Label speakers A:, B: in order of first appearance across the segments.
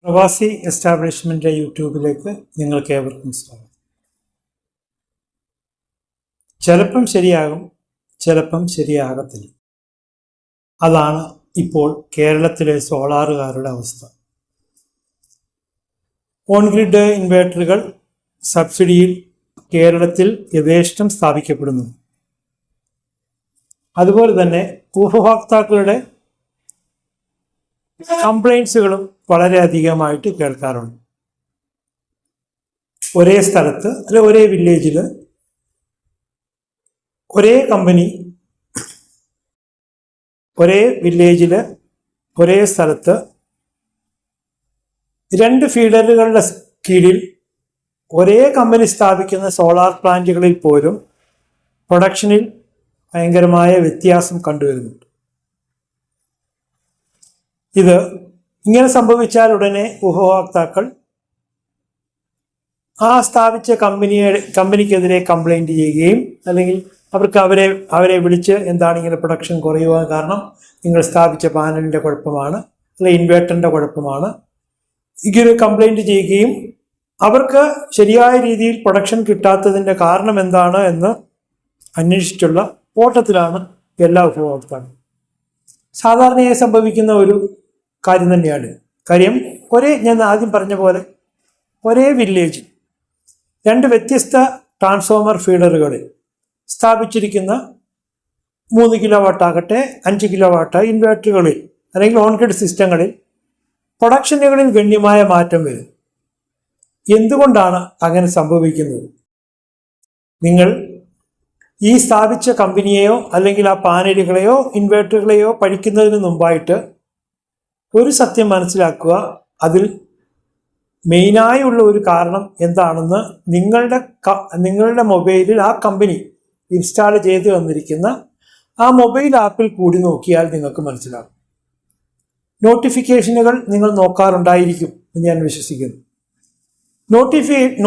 A: പ്രവാസി എസ്റ്റാബ്ലിഷ്മെന്റ് യൂട്യൂബിലേക്ക് നിങ്ങൾക്ക് ഏവർക്കും സ്വാഗതം. ചിലപ്പം ശരിയാകും, ചിലപ്പം ശരിയാകത്തില്ല. അതാണ് ഇപ്പോൾ കേരളത്തിലെ സോളാറുകാരുടെ അവസ്ഥ. ഓൺ ഗ്രിഡ് ഇൻവേർട്ടറുകൾ സബ്സിഡിയിൽ കേരളത്തിൽ യഥേഷ്ടം സ്ഥാപിക്കപ്പെടുന്നു. അതുപോലെ തന്നെ ഉപഭോക്താക്കളുടെ കംപ്ലൈൻസുകളും വളരെയധികമായിട്ട് കേൾക്കാറുണ്ട്. ഒരേ സ്ഥലത്ത് അല്ലെ ഒരേ വില്ലേജിൽ ഒരേ കമ്പനി ഒരേ സ്ഥലത്ത് രണ്ട് ഫീഡറുകളുടെ കീഴിൽ ഒരേ കമ്പനി സ്ഥാപിക്കുന്ന സോളാർ പ്ലാന്റുകളിൽ പോലും പ്രൊഡക്ഷനിൽ ഭയങ്കരമായ വ്യത്യാസം കണ്ടുവരുന്നുണ്ട്. ഇത് ഇങ്ങനെ സംഭവിച്ചാൽ ഉടനെ ഉപഭോക്താക്കൾ ആ സ്ഥാപിച്ച കമ്പനിക്കെതിരെ കംപ്ലൈൻറ്റ് ചെയ്യുകയും അല്ലെങ്കിൽ അവരെ വിളിച്ച് എന്താണ് ഇങ്ങനെ പ്രൊഡക്ഷൻ കുറയുവാൻ കാരണം, നിങ്ങൾ സ്ഥാപിച്ച പാനലിൻ്റെ കുഴപ്പമാണ് അല്ലെങ്കിൽ ഇൻവേർട്ടറിൻ്റെ കുഴപ്പമാണ്, ഇങ്ങനെ കംപ്ലൈൻറ്റ് ചെയ്യുകയും അവർക്ക് ശരിയായ രീതിയിൽ പ്രൊഡക്ഷൻ കിട്ടാത്തതിൻ്റെ കാരണം എന്താണ് എന്ന് അന്വേഷിച്ചുള്ള ഓട്ടത്തിലാണ് എല്ലാ ഉപഭോക്താക്കളും. സാധാരണയായി സംഭവിക്കുന്ന ഒരു കാര്യം തന്നെയാണ്. കാര്യം ഞാൻ ആദ്യം പറഞ്ഞ പോലെ ഒരേ വില്ലേജിൽ രണ്ട് വ്യത്യസ്ത ട്രാൻസ്ഫോമർ ഫീഡറുകളിൽ സ്ഥാപിച്ചിരിക്കുന്ന 3 കിലോ വാട്ട് ആകട്ടെ 5 കിലോ വാട്ട് ഇൻവേർട്ടറുകളിൽ അല്ലെങ്കിൽ ഓൺ ഗ്രിഡ് സിസ്റ്റങ്ങളിൽ പ്രൊഡക്ഷനുകളിൽ ഗണ്യമായ മാറ്റം വരും. എന്തുകൊണ്ടാണ് അങ്ങനെ സംഭവിക്കുന്നത്? നിങ്ങൾ ഈ സ്ഥാപിച്ച കമ്പനിയെയോ അല്ലെങ്കിൽ ആ പാനലുകളെയോ ഇൻവേർട്ടറുകളെയോ പഠിക്കുന്നതിന് മുമ്പായിട്ട് ഒരു സത്യം മനസ്സിലാക്കുക. അതിൽ മെയിനായുള്ള ഒരു കാരണം എന്താണെന്ന് നിങ്ങളുടെ മൊബൈലിൽ ആ കമ്പനി ഇൻസ്റ്റാൾ ചെയ്ത് തന്നിരിക്കുന്ന ആ മൊബൈൽ ആപ്പിൽ കൂടി നോക്കിയാൽ നിങ്ങൾക്ക് മനസ്സിലാകും. നോട്ടിഫിക്കേഷനുകൾ നിങ്ങൾ നോക്കാറുണ്ടായിരിക്കും എന്ന് ഞാൻ വിശ്വസിക്കുന്നു.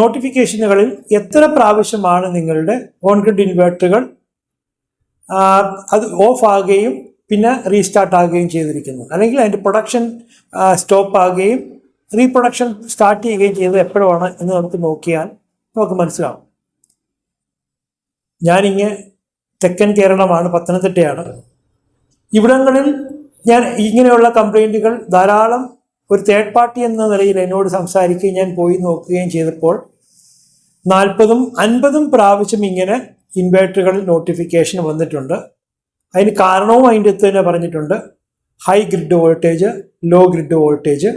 A: നോട്ടിഫിക്കേഷനുകളിൽ എത്ര പ്രാവശ്യമാണ് നിങ്ങളുടെ ഓൺ ഗ്രിഡ് ഇൻവേർട്ടറുകൾ അത് ഓഫ് ആകുകയും പിന്നെ റീസ്റ്റാർട്ട് ആകുകയും ചെയ്തിരിക്കുന്നു, അല്ലെങ്കിൽ അതിൻ്റെ പ്രൊഡക്ഷൻ സ്റ്റോപ്പ് ആകുകയും റീപ്രൊഡക്ഷൻ സ്റ്റാർട്ട് ചെയ്യുകയും ചെയ്തത് എപ്പോഴാണ് എന്ന് നമുക്ക് നോക്കിയാൽ നമുക്ക് മനസ്സിലാവും. ഞാനിങ്ങ് തെക്കൻ കേരളമാണ്, പത്തനംതിട്ടയാണ്. ഇവിടങ്ങളിൽ ഞാൻ ഇങ്ങനെയുള്ള കംപ്ലൈൻറ്റുകൾ ധാരാളം ഒരു തേർഡ് പാർട്ടി എന്ന നിലയിൽ എന്നോട് സംസാരിക്കുകയും ഞാൻ പോയി നോക്കുകയും ചെയ്തപ്പോൾ 40-50 പ്രാവശ്യം ഇങ്ങനെ ഇൻവേർട്ടറുകളിൽ നോട്ടിഫിക്കേഷൻ വന്നിട്ടുണ്ട്. അതിന് കാരണവും അതിൻ്റെ അടുത്ത് തന്നെ പറഞ്ഞിട്ടുണ്ട്. High grid voltage, low grid voltage,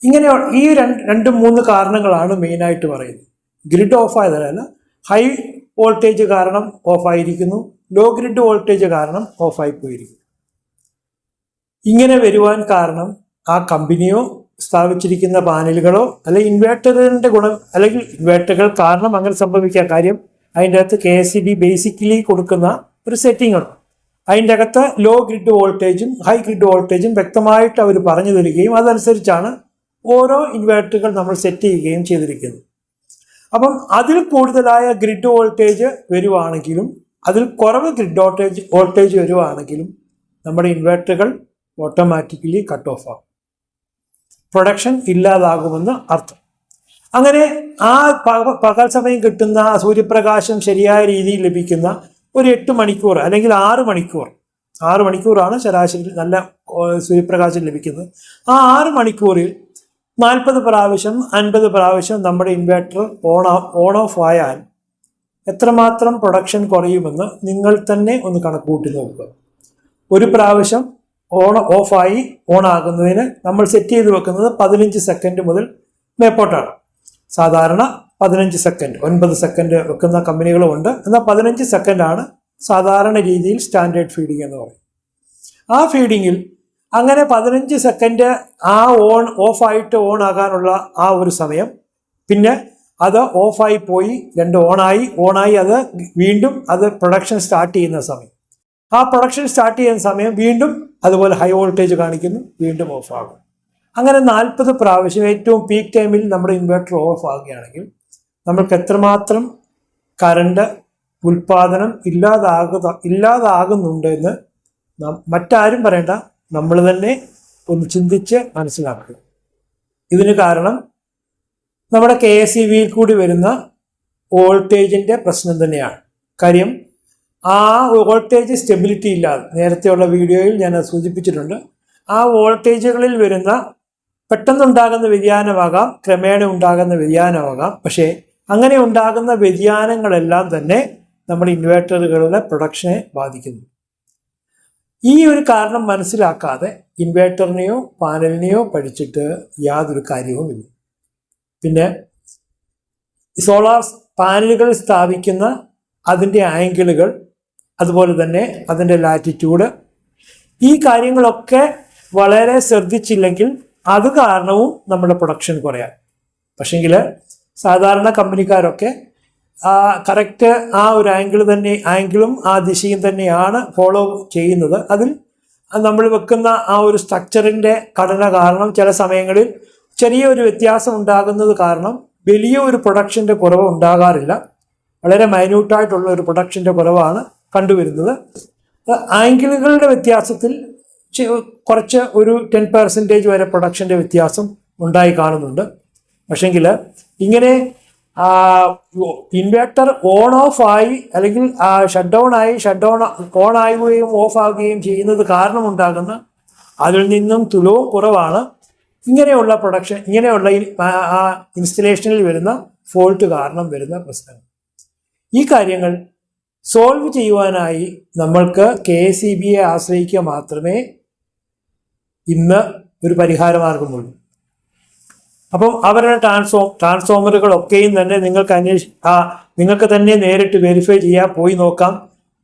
A: ഇങ്ങനെ ഈ 2-3 കാരണങ്ങളാണ് മെയിനായിട്ട് പറയുന്നത്. ഗ്രിഡ് ഓഫ് ആയതല്ല, ഹൈ വോൾട്ടേജ് കാരണം ഓഫായിരിക്കുന്നു, ലോ ഗ്രിഡ് വോൾട്ടേജ് കാരണം ഓഫായി പോയിരിക്കുന്നു. ഇങ്ങനെ വരുവാൻ കാരണം ആ കമ്പനിയോ സ്ഥാപിച്ചിരിക്കുന്ന പാനലുകളോ അല്ലെങ്കിൽ ഇൻവേർട്ടറിൻ്റെ അല്ലെങ്കിൽ ഇൻവേർട്ടറുകൾ കാരണം അങ്ങനെ സംഭവിക്കാൻ കാര്യം അതിൻ്റെ അകത്ത് KSEB ബേസിക്കലി കൊടുക്കുന്ന ഒരു സെറ്റിംഗ് ഉണ്ട്. അതിൻ്റെ അകത്ത് ലോ ഗ്രിഡ് വോൾട്ടേജും ഹൈ ഗ്രിഡ് വോൾട്ടേജും വ്യക്തമായിട്ട് അവർ പറഞ്ഞു തരികയും അതനുസരിച്ചാണ് ഓരോ ഇൻവേർട്ടറുകൾ നമ്മൾ സെറ്റ് ചെയ്യുകയും ചെയ്തിരിക്കുന്നത്. അപ്പം അതിൽ കൂടുതലായ ഗ്രിഡ് വോൾട്ടേജ് വരുവാണെങ്കിലും അതിൽ കുറവ് ഗ്രിഡ് വോൾട്ടേജ് വരുവാണെങ്കിലും നമ്മുടെ ഇൻവേർട്ടറുകൾ ഓട്ടോമാറ്റിക്കലി കട്ട് ഓഫ് ആകും, പ്രൊഡക്ഷൻ ഇല്ലാതാകുമെന്ന് അർത്ഥം. അങ്ങനെ ആ പകൽ സമയം കിട്ടുന്ന സൂര്യപ്രകാശം ശരിയായ രീതിയിൽ ലഭിക്കുന്ന ഒരു 8 മണിക്കൂർ അല്ലെങ്കിൽ 6 മണിക്കൂറാണ് ശരാശരി നല്ല സൂര്യപ്രകാശം ലഭിക്കുന്നത്. ആ 6 മണിക്കൂറിൽ 40 പ്രാവശ്യം 50 പ്രാവശ്യം നമ്മുടെ ഇൻവേർട്ടർ ഓൺ ഓഫ് ആയാൽ എത്രമാത്രം പ്രൊഡക്ഷൻ കുറയുമെന്ന് നിങ്ങൾ തന്നെ ഒന്ന് കണക്കുകൂട്ടി നോക്കുക. ഒരു പ്രാവശ്യം ഓഫായി ഓൺ ആകുന്നതിന് നമ്മൾ സെറ്റ് ചെയ്ത് വെക്കുന്നത് 15 സെക്കൻഡ് മുതൽ മേപ്പോട്ടാണ്. സാധാരണ 15 സെക്കൻഡ്, 9 സെക്കൻഡ് വെക്കുന്ന കമ്പനികളും ഉണ്ട്. എന്നാൽ 15 സെക്കൻഡാണ് സാധാരണ രീതിയിൽ സ്റ്റാൻഡേർഡ് ഫീഡിങ് എന്ന് പറയും. ആ ഫീഡിങ്ങിൽ അങ്ങനെ 15 സെക്കൻഡ് ആ ഓഫായിട്ട് ഓൺ ആകാനുള്ള ആ ഒരു സമയം, പിന്നെ അത് ഓഫായി പോയി 2 ഓണായി അത് വീണ്ടും അത് പ്രൊഡക്ഷൻ സ്റ്റാർട്ട് ചെയ്യുന്ന സമയം, ആ പ്രൊഡക്ഷൻ സ്റ്റാർട്ട് ചെയ്യുന്ന സമയം വീണ്ടും അതുപോലെ ഹൈ വോൾട്ടേജ് കാണിക്കുന്നു, വീണ്ടും ഓഫ് ആകും. അങ്ങനെ 40 പ്രാവശ്യം ഏറ്റവും പീക്ക് ടൈമിൽ നമ്മുടെ ഇൻവെർട്ടർ ഓഫ് ആകുകയാണെങ്കിൽ നമ്മൾക്ക് എത്രമാത്രം കറണ്ട് ഉൽപാദനം ഇല്ലാതാകുന്നുണ്ട് എന്ന് മറ്റാരും പറയേണ്ട, നമ്മൾ തന്നെ ഒന്ന് ചിന്തിച്ച് മനസ്സിലാക്കുക. ഇതിന് കാരണം നമ്മുടെ KSEBയിൽ കൂടി വരുന്ന വോൾട്ടേജിന്റെ പ്രശ്നം തന്നെയാണ്. കാര്യം ആ വോൾട്ടേജ് സ്റ്റെബിലിറ്റി ഇല്ലാതെ, നേരത്തെയുള്ള വീഡിയോയിൽ ഞാൻ സൂചിപ്പിച്ചിട്ടുണ്ട്, ആ വോൾട്ടേജുകളിൽ വരുന്ന പെട്ടെന്നുണ്ടാകുന്ന വ്യതിയാനമാകാം, ക്രമേണ ഉണ്ടാകുന്ന വ്യതിയാനമാകാം. പക്ഷേ അങ്ങനെ ഉണ്ടാകുന്ന വ്യതിയാനങ്ങളെല്ലാം തന്നെ നമ്മുടെ ഇൻവേർട്ടറുകളുടെ പ്രൊഡക്ഷനെ ബാധിക്കുന്നു. ഈ ഒരു കാരണം മനസ്സിലാക്കാതെ ഇൻവേർട്ടറിനെയോ പാനലിനെയോ പഠിച്ചിട്ട് യാതൊരു കാര്യവുമില്ല. പിന്നെ സോളാർ പാനലുകൾ സ്ഥാപിക്കുന്ന അതിൻ്റെ ആംഗിളുകൾ, അതുപോലെ തന്നെ അതിൻ്റെ ലാറ്റിറ്റ്യൂഡ്, ഈ കാര്യങ്ങളൊക്കെ വളരെ ശ്രദ്ധിച്ചില്ലെങ്കിൽ അത് കാരണവും നമ്മുടെ പ്രൊഡക്ഷൻ കുറയാം. പക്ഷെങ്കിൽ സാധാരണ കമ്പനിക്കാരൊക്കെ കറക്റ്റ് ആ ഒരു ആംഗിളും ആ ദിശയും തന്നെയാണ് ഫോളോ ചെയ്യുന്നത്. അതിൽ നമ്മൾ വെക്കുന്ന ആ ഒരു സ്ട്രക്ചറിൻ്റെ ഘടന കാരണം ചില സമയങ്ങളിൽ ചെറിയൊരു വ്യത്യാസം ഉണ്ടാകുന്നത് കാരണം വലിയ ഒരു പ്രൊഡക്ഷൻ്റെ കുറവ് ഉണ്ടാകാറില്ല. വളരെ മൈന്യൂട്ടായിട്ടുള്ള ഒരു പ്രൊഡക്ഷൻ്റെ കുറവാണ് കണ്ടുവരുന്നത്. ആംഗിളുകളുടെ വ്യത്യാസത്തിൽ കുറച്ച് ഒരു 10% വരെ പ്രൊഡക്ഷൻ്റെ വ്യത്യാസം ഉണ്ടായി കാണുന്നുണ്ട്. പക്ഷെങ്കിൽ ഇങ്ങനെ ഇൻവെർട്ടർ ഓൺ ഓഫ് ആയി അല്ലെങ്കിൽ ഷട്ട് ഡൗൺ ഓൺ ആവുകയും ഓഫ് ആവുകയും ചെയ്യുന്നത് കാരണമുണ്ടാകുന്ന അതിൽ നിന്നും തുലവും കുറവാണ് ഇങ്ങനെയുള്ള പ്രൊഡക്ഷൻ, ഇങ്ങനെയുള്ള ഇൻസ്റ്റലേഷനിൽ വരുന്ന ഫോൾട്ട് കാരണം വരുന്ന പ്രശ്നങ്ങൾ. ഈ കാര്യങ്ങൾ സോൾവ് ചെയ്യുവാനായി നമ്മൾക്ക് KSEBയെ ആശ്രയിക്കുക മാത്രമേ ഇന്ന് ഒരു പരിഹാര മാർഗമുള്ളൂ. അപ്പം അവരുടെ ട്രാൻസ്ഫോമറുകളൊക്കെയും തന്നെ നിങ്ങൾക്ക് തന്നെ നേരിട്ട് വെരിഫൈ ചെയ്യാൻ പോയി നോക്കാം.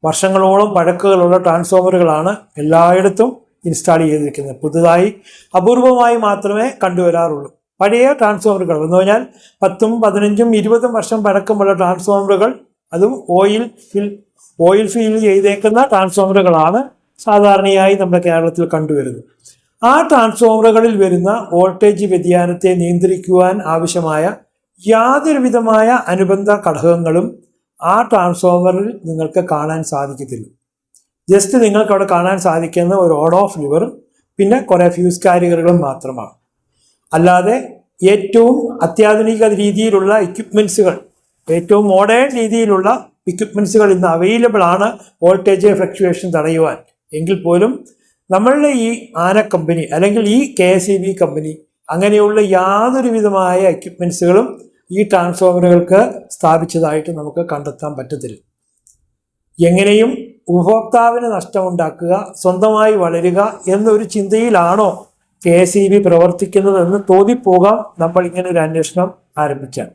A: വർഷങ്ങളോളം പഴക്കങ്ങളുള്ള ട്രാൻസ്ഫോമറുകളാണ് എല്ലായിടത്തും ഇൻസ്റ്റാൾ ചെയ്തിരിക്കുന്നത്. പുതുതായി അപൂർവമായി മാത്രമേ കണ്ടുവരാറുള്ളൂ. പഴയ ട്രാൻസ്ഫോമറുകൾ എന്ന് പറഞ്ഞാൽ 10, 15, 20 വർഷം പഴക്കമുള്ള ട്രാൻസ്ഫോമറുകൾ, അതും ഓയിൽ ഫീൽ ചെയ്തേക്കുന്ന ട്രാൻസ്ഫോമറുകളാണ് സാധാരണയായി നമ്മുടെ കേരളത്തിൽ കണ്ടുവരുന്നത്. ആ ട്രാൻസ്ഫോമറുകളിൽ വരുന്ന വോൾട്ടേജ് വ്യതിയാനത്തെ നിയന്ത്രിക്കുവാൻ ആവശ്യമായ യാതൊരു വിധമായ അനുബന്ധ ഘടകങ്ങളും ആ ട്രാൻസ്ഫോമറിൽ നിങ്ങൾക്ക് കാണാൻ സാധിക്കത്തില്ല. ജസ്റ്റ് നിങ്ങൾക്ക് അവിടെ കാണാൻ സാധിക്കുന്ന ഒരു ഓൺ ഓഫ് ലിവറും പിന്നെ കുറേ ഫ്യൂസ് കാരിയറുകളും മാത്രമാണ്. അല്ലാതെ ഏറ്റവും അത്യാധുനിക രീതിയിലുള്ള എക്യുപ്മെൻസുകൾ, ഏറ്റവും മോഡേൺ രീതിയിലുള്ള എക്യുപ്മെൻസുകൾ ഇന്ന് അവൈലബിൾ ആണ് വോൾട്ടേജ് ഫ്ലക്ച്വേഷൻ തടയുവാൻ. എങ്കിൽ പോലും നമ്മളുടെ ഈ ആന കമ്പനി അല്ലെങ്കിൽ ഈ KSEB കമ്പനി അങ്ങനെയുള്ള യാതൊരു വിധമായ എക്യുപ്മെൻസുകളും ഈ ട്രാൻസ്ഫോമറുകൾക്ക് സ്ഥാപിച്ചതായിട്ട് നമുക്ക് കണ്ടെത്താൻ പറ്റത്തില്ല. എങ്ങനെയും ഉപഭോക്താവിന് നഷ്ടമുണ്ടാക്കുക, സ്വന്തമായി വളരുക എന്നൊരു ചിന്തയിലാണോ KSEB പ്രവർത്തിക്കുന്നതെന്ന് തോന്നിപ്പോകാം നമ്മൾ ഇങ്ങനെ ഒരു അന്വേഷണം ആരംഭിച്ചാൽ.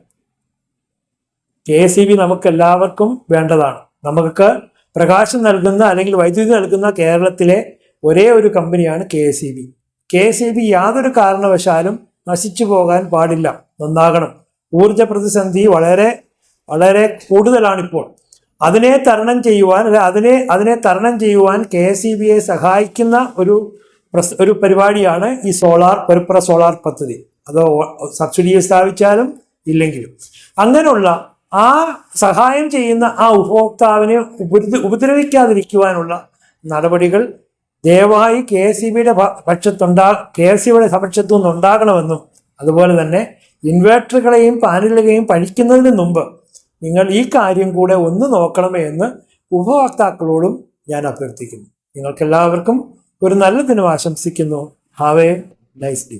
A: KSEB നമുക്കെല്ലാവർക്കും വേണ്ടതാണ്. നമുക്ക് പ്രകാശം നൽകുന്ന അല്ലെങ്കിൽ വൈദ്യുതി നൽകുന്ന കേരളത്തിലെ ഒരേ ഒരു കമ്പനിയാണ് KSEB. KSEB യാതൊരു കാരണവശാലും നശിച്ചു പോകാൻ പാടില്ല, നന്നാകണം. ഊർജ പ്രതിസന്ധി വളരെ വളരെ കൂടുതലാണിപ്പോൾ. അതിനെ തരണം ചെയ്യുവാൻ KSEBയെ സഹായിക്കുന്ന ഒരു പരിപാടിയാണ് ഈ പെരുപ്ര സോളാർ പദ്ധതി. അത് സബ്സിഡി സ്ഥാപിച്ചാലും ഇല്ലെങ്കിലും അങ്ങനെയുള്ള ആ സഹായം ചെയ്യുന്ന ആ ഉപഭോക്താവിനെ ഉപദ്രവിക്കാതിരിക്കുവാനുള്ള നടപടികൾ ദയവായി KSEBയുടെ പക്ഷത്തു നിന്നുണ്ടാകണമെന്നും, അതുപോലെ തന്നെ ഇൻവെർട്ടറുകളെയും പാനലുകളെയും പഠിക്കുന്നതിന് മുമ്പ് നിങ്ങൾ ഈ കാര്യം കൂടെ ഒന്ന് നോക്കണമേ എന്ന് ഉപഭോക്താക്കളോടും ഞാൻ അഭ്യർത്ഥിക്കുന്നു. നിങ്ങൾക്കെല്ലാവർക്കും ഒരു നല്ല ദിനം ആശംസിക്കുന്നു. Have A nice day.